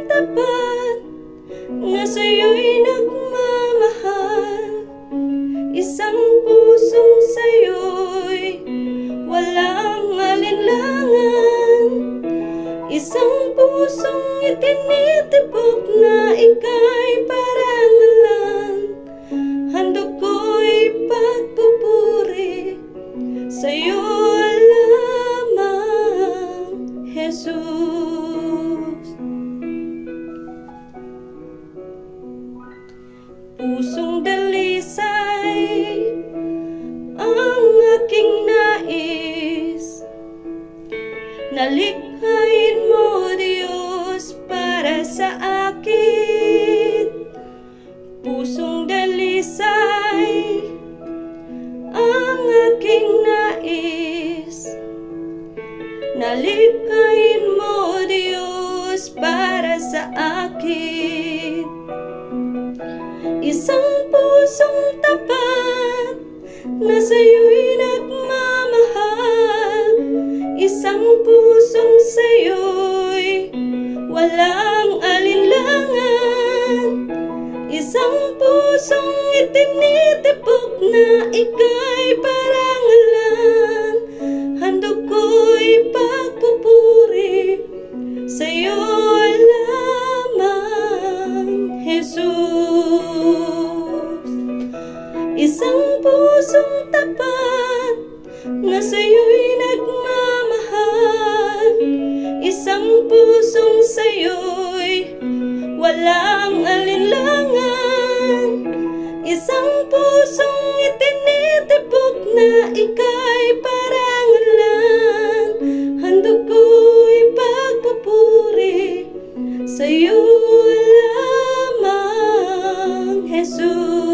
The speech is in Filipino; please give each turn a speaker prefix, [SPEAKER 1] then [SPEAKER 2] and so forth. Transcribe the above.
[SPEAKER 1] tapat na sa'yo'y nagmamahal. Isang pusong sa'yo'y walang alinlangan. Isang pusong itinitibok na ika'y parangalan. Handog ko'y pagpupuri sa'yo lamang, Jesus. Pusong dalisay ang aking nais, nalikhain mo, Diyos, para sa akin. Pusong dalisay ang aking nais, nalikhain mo, Diyos, para sa akin. Isang pusong tapat na sa'yo'y nagmamahal. Isang pusong sa'yo'y walang alinlangan. Isang pusong itinitibok na ika'y parangalan. Handog ko'y pagpupuri sa'yo lamang, Jesus. Isang pusong tapat na sa'yo'y nagmamahal. Isang pusong sa'yo'y walang alinlangan. Isang pusong itinitibok na ika'y parangalan. Handog ko'y pagpupuri sa'yo lamang, Jesus.